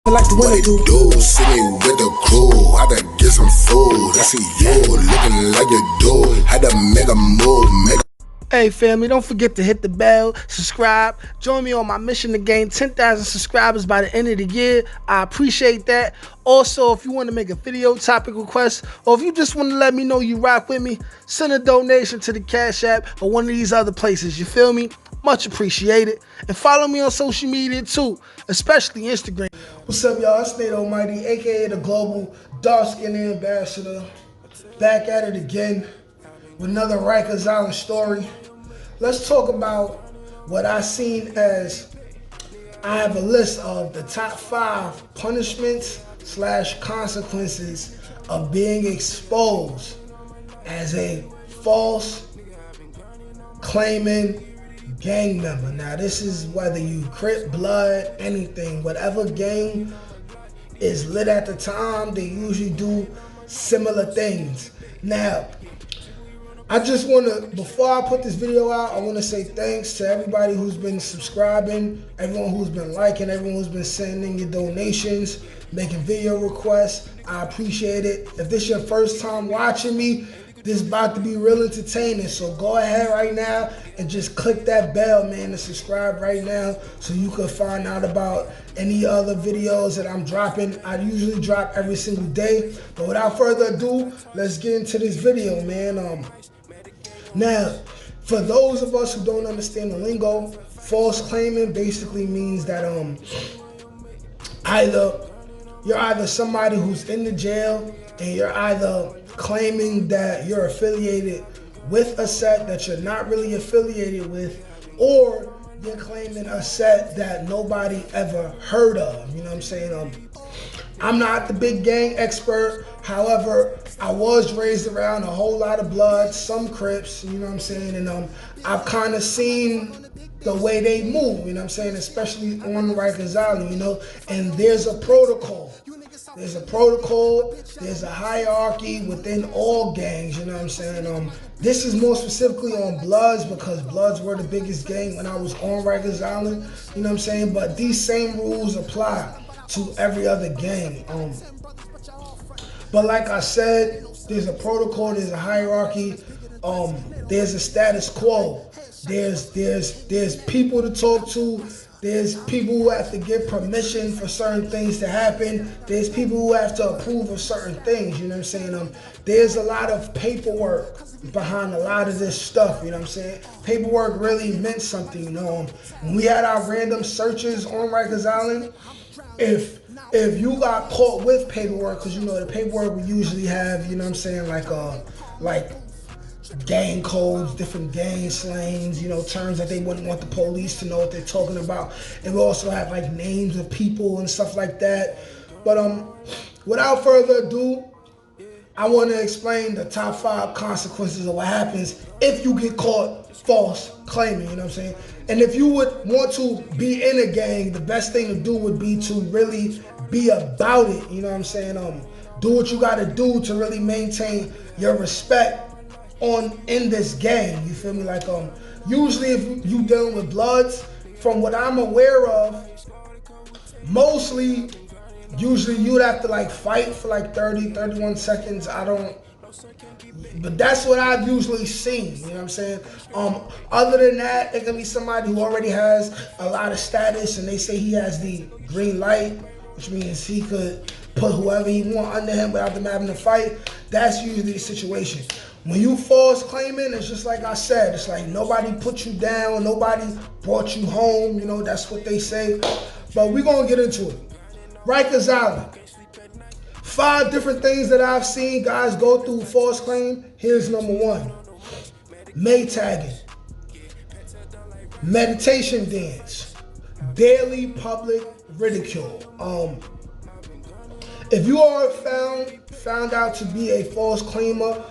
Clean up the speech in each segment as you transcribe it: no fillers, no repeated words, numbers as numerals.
Like the winner do, sitting with the crew, had to get some food. I see you looking like you do, had to make a move, Hey family, don't forget to hit the bell, subscribe, join me on my mission to gain 10,000 subscribers by the end of the year. I appreciate that. Also, if you want to make a video topic request, or if you just want to let me know you rock with me, send a donation to the Cash App or one of these other places, you feel me? Much appreciated. And follow me on social media too, especially Instagram. What's up, y'all? It's Nate Almighty, aka the Global Dark Skin Ambassador. Back at it again with another Rikers Island story. Let's talk about what I seen as, I have a list of the top 5 punishments / consequences of being exposed as a false claiming gang member. Now this is whether you Crip, Blood, anything, whatever gang is lit at the time, they usually do similar things. Now, I just want to, before I put this video out, I want to say thanks to everybody who's been subscribing, everyone who's been liking, everyone who's been sending your donations, making video requests. I appreciate it. If this is your first time watching me, this is about to be real entertaining. So go ahead right now and just click that bell, man, and subscribe right now so you can find out about any other videos that I'm dropping. I usually drop every single day. But without further ado, let's get into this video, man. Now, for those of us who don't understand the lingo, false claiming basically means that you're either somebody who's in the jail and you're either claiming that you're affiliated with a set that you're not really affiliated with, or you're claiming a set that nobody ever heard of. You know what I'm saying? I'm not the big gang expert. However, I was raised around a whole lot of Bloods, some Crips, you know what I'm saying? And I've kind of seen the way they move, you know what I'm saying? Especially on the Rikers Island, you know? And there's a protocol. There's a protocol, there's a hierarchy within all gangs, you know what I'm saying? This is more specifically on Bloods because Bloods were the biggest gang when I was on Rikers Island, you know what I'm saying? But these same rules apply to every other gang. But like I said, there's a protocol, there's a hierarchy, there's a status quo. There's people to talk to. There's people who have to give permission for certain things to happen. There's people who have to approve of certain things, you know what I'm saying? There's a lot of paperwork behind a lot of this stuff, you know what I'm saying? Paperwork really meant something, you know? When we had our random searches on Rikers Island, if you got caught with paperwork, because you know the paperwork we usually have, you know what I'm saying, like gang codes, different gang slangs, you know, terms that they wouldn't want the police to know what they're talking about. And we also have like names of people and stuff like that. But without further ado, I want to explain the top 5 consequences of what happens if you get caught false claiming, you know what I'm saying? And if you would want to be in a gang, the best thing to do would be to really be about it, you know what I'm saying? Do what you got to do to really maintain your respect in this gang, you feel me? Like usually if you dealing with Bloods, from what I'm aware of, usually you'd have to like fight for like 31 seconds. But that's what I've usually seen, you know what I'm saying? Other than that, it can be somebody who already has a lot of status and they say he has the green light, which means he could put whoever he want under him without them having to fight. That's usually the situation. When you false claiming, it's just like I said, it's like nobody put you down, nobody brought you home, you know, that's what they say. But we're gonna get into it. Rikers Island. 5 different things that I've seen guys go through false claim. Here's number 1. Maytagging. Meditation dance. Daily public ridicule. If you are found out to be a false claimer,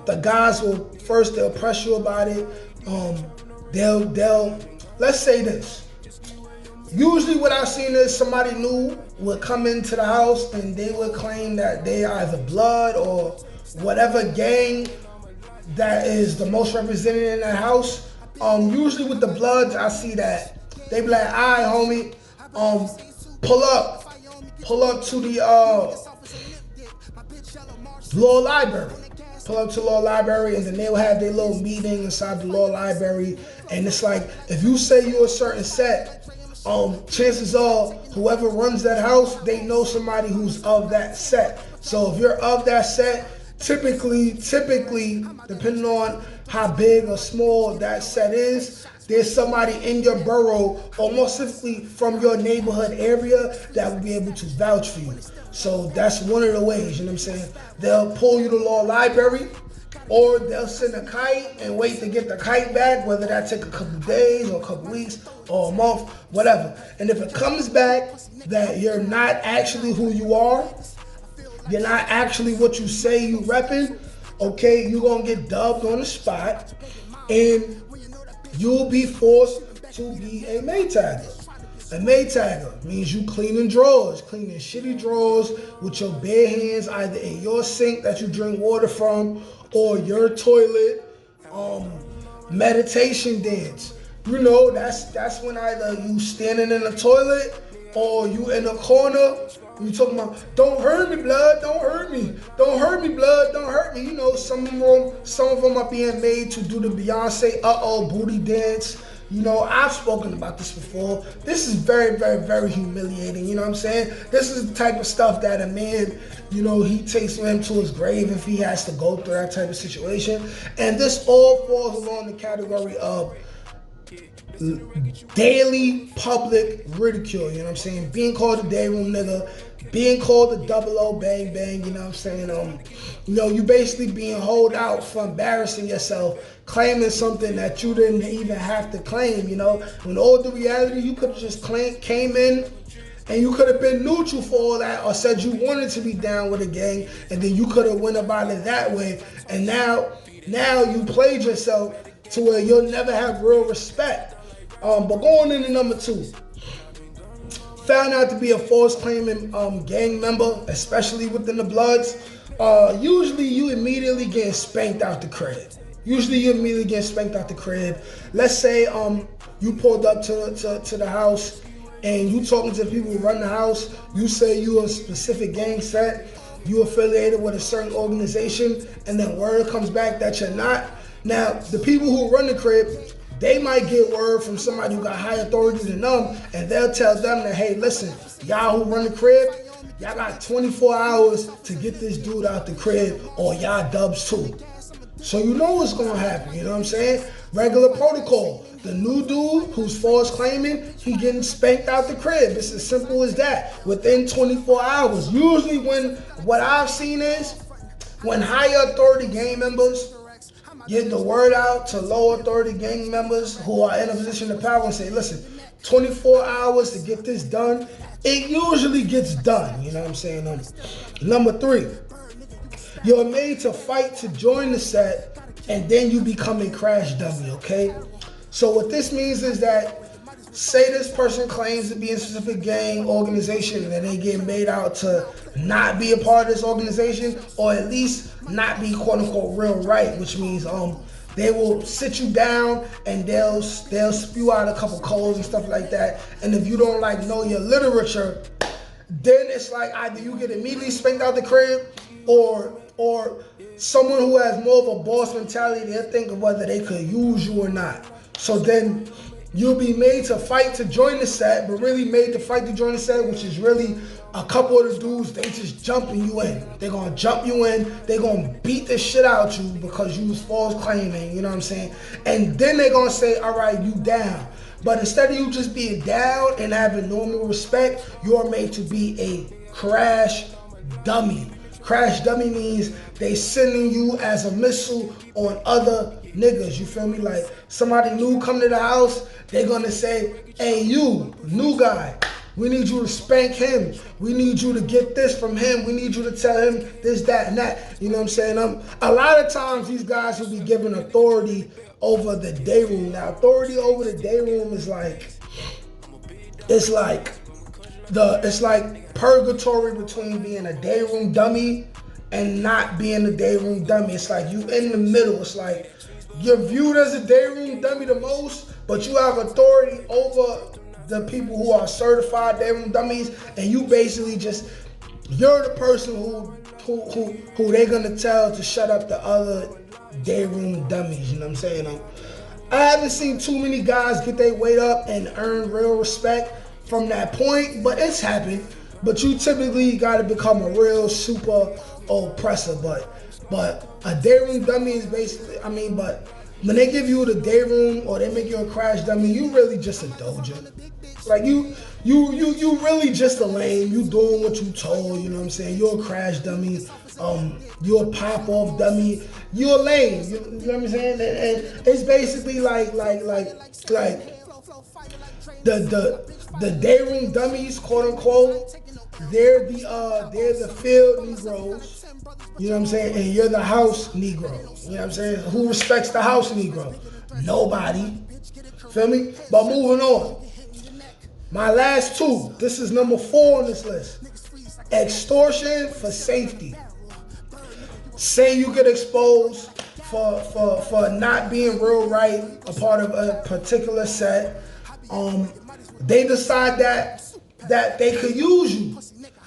the guys they'll press you about it. They'll let's say this. Usually what I've seen is somebody new would come into the house and they would claim that they are either Blood or whatever gang that is the most represented in that house. Usually with the Bloods, I see that they be like, "Alright, homie, pull up. pull up to the law library. Pull up to law library, and then they'll have their little meeting inside the law library. And it's like, if you say you're a certain set, chances are whoever runs that house, they know somebody who's of that set. So if you're of that set, typically, depending on how big or small that set is, there's somebody in your borough, or more specifically from your neighborhood area, that will be able to vouch for you. So that's one of the ways, you know what I'm saying? They'll pull you to law library, or they'll send a kite and wait to get the kite back, whether that take a couple days or a couple weeks or a month, whatever. And if it comes back that you're not actually who you are, you're not actually what you say you repping, okay, you're gonna get dubbed on the spot, and you'll be forced to be a Maytagger. A Maytagger means you cleaning shitty drawers with your bare hands, either in your sink that you drink water from, or your toilet. Meditation dance. You know, that's when either you standing in the toilet or you in a corner. You talking about, don't hurt me, blood, don't hurt me. Don't hurt me, blood, don't hurt me. You know, some of them are being made to do the Beyonce uh-oh booty dance. You know, I've spoken about this before. This is very, very, very humiliating, you know what I'm saying? This is the type of stuff that a man, you know, he takes him to his grave if he has to go through that type of situation. And this all falls along the category of daily public ridicule, you know what I'm saying? Being called a day room nigga, being called a double O bang bang, you know what I'm saying? You know, you basically being holed out for embarrassing yourself, claiming something that you didn't even have to claim, you know? When all the reality, you could have just came in and you could have been neutral for all that, or said you wanted to be down with a gang, and then you could have went about it that way. And now you played yourself to where you'll never have real respect. But going into number 2, found out to be a false claiming gang member, especially within the Bloods. Usually you immediately get spanked out the crib. Let's say you pulled up to the house and you talking to the people who run the house. You say you a specific gang set, you affiliated with a certain organization, and then word comes back that you're not. Now, the people who run the crib, they might get word from somebody who got high authority than them, and they'll tell them that, hey, listen, y'all who run the crib, y'all got 24 hours to get this dude out the crib, or y'all dubs too. So you know what's gonna happen, you know what I'm saying? Regular protocol. The new dude who's false claiming, he getting spanked out the crib. It's as simple as that. Within 24 hours. Usually what I've seen is, when higher authority gang members get the word out to low authority gang members who are in a position of power and say, listen, 24 hours to get this done, it usually gets done, you know what I'm saying? Number 3, you're made to fight to join the set, and then you become a crash dummy, okay? So what this means is that, say this person claims to be in a specific gang organization, and they get made out to not be a part of this organization, or at least not be quote unquote real right, which means they will sit you down and they'll spew out a couple codes and stuff like that. And if you don't know your literature, then it's like either you get immediately spanked out the crib, or someone who has more of a boss mentality, they'll think of whether they could use you or not. So then you'll be made to fight to join the set, but really made to fight to join the set, which is really a couple of the dudes, they just jumping you in. They're gonna jump you in, they're gonna beat the shit out you because you was false claiming, you know what I'm saying? And then they're gonna say, all right, you down. But instead of you just being down and having normal respect, you're made to be a crash dummy. Crash dummy means they sending you as a missile on other niggas, you feel me? Like somebody new come to the house, they're gonna say, hey, you, new guy, we need you to spank him. We need you to get this from him. We need you to tell him this, that, and that. You know what I'm saying? A lot of times these guys will be given authority over the day room. Now, authority over the day room is it's like purgatory between being a day room dummy and not being a day room dummy. It's like you in the middle. It's like you're viewed as a day room dummy the most, but you have authority over the people who are certified day room dummies, and you basically you're the person who they're gonna tell to shut up the other day room dummies. You know what I'm saying? I haven't seen too many guys get their weight up and earn real respect from that point, but it's happened. But you typically got to become a real super oppressor. But a day room dummy is basically, but when they give you the day room or they make you a crash dummy, you really just a doja. Like you really just a lame. You doing what you told. You know what I'm saying? You're a crash dummy. You're a pop off dummy. You're lame. You know what I'm saying? And it's basically like the day room dummies, quote unquote. They're the field Negroes. You know what I'm saying? And you're the house Negro. You know what I'm saying? Who respects the house Negro? Nobody. Feel me? But moving on. My last two. This is number 4 on this list. Extortion for safety. Say you get exposed for not being real right, a part of a particular set. They decide that they could use you.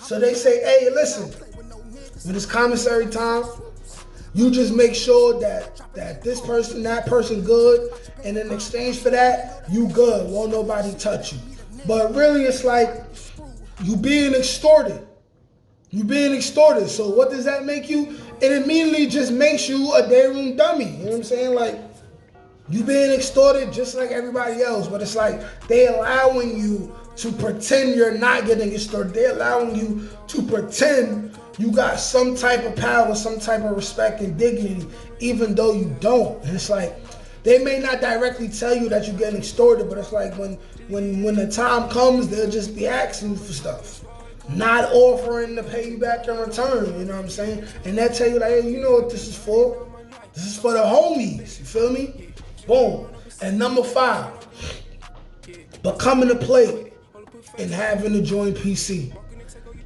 So they say, hey, listen, when it's commissary time, you just make sure that this person, that person good, and in exchange for that, you good. Won't nobody touch you. But really, it's like you being extorted. You being extorted. So what does that make you? It immediately just makes you a day room dummy. You know what I'm saying? Like, you being extorted just like everybody else, but it's like they allowing you to pretend you're not getting extorted. They're allowing you to pretend you got some type of power, some type of respect and dignity, even though you don't. And it's like they may not directly tell you that you're getting extorted, but it's like when the time comes, they'll just be asking you for stuff, not offering to pay you back in return. You know what I'm saying? And they'll tell you like, hey, you know what this is for? This is for the homies. You feel me? Boom. And number 5, becoming a plate and having to join PC.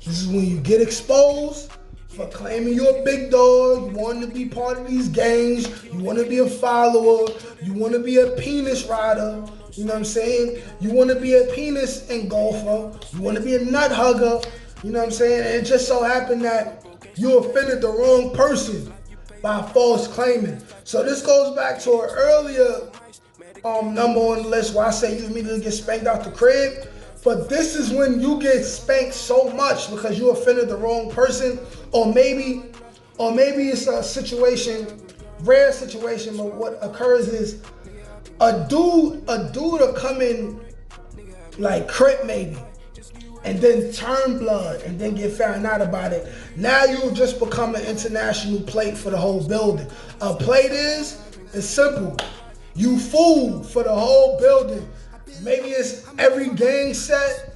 This is when you get exposed for claiming you're a big dog, you want to be part of these gangs, you want to be a follower, you want to be a penis rider, you know what I'm saying? You want to be a penis engulfer, you want to be a nut hugger, you know what I'm saying? And it just so happened that you offended the wrong person by false claiming. So this goes back to an earlier number on the list where I say you immediately get spanked out the crib. But this is when you get spanked so much because you offended the wrong person, or maybe it's a situation, rare situation, but what occurs is a dude will come in like Crip maybe, and then turn blood and then get found out about it. Now you've just become an international plate for the whole building. A plate is simple. You fool for the whole building. Maybe it's every gang set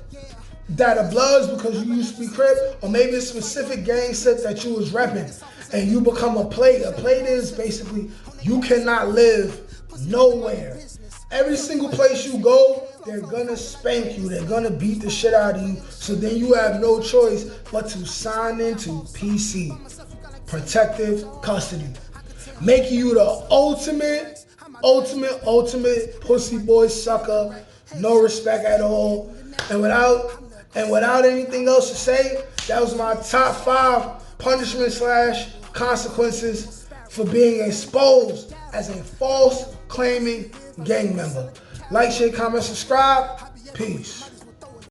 that are Bloods because you used to be Crip, or maybe it's a specific gang set that you was repping, and you become a plate. A plate is basically you cannot live nowhere. Every single place you go, they're gonna spank you. They're gonna beat the shit out of you. So then you have no choice but to sign into PC, protective custody, making you the ultimate pussy boy sucker, no respect at all. And without anything else to say, that was my top 5 punishment / consequences for being exposed as a false claiming gang member. Like, share, comment, subscribe. Peace.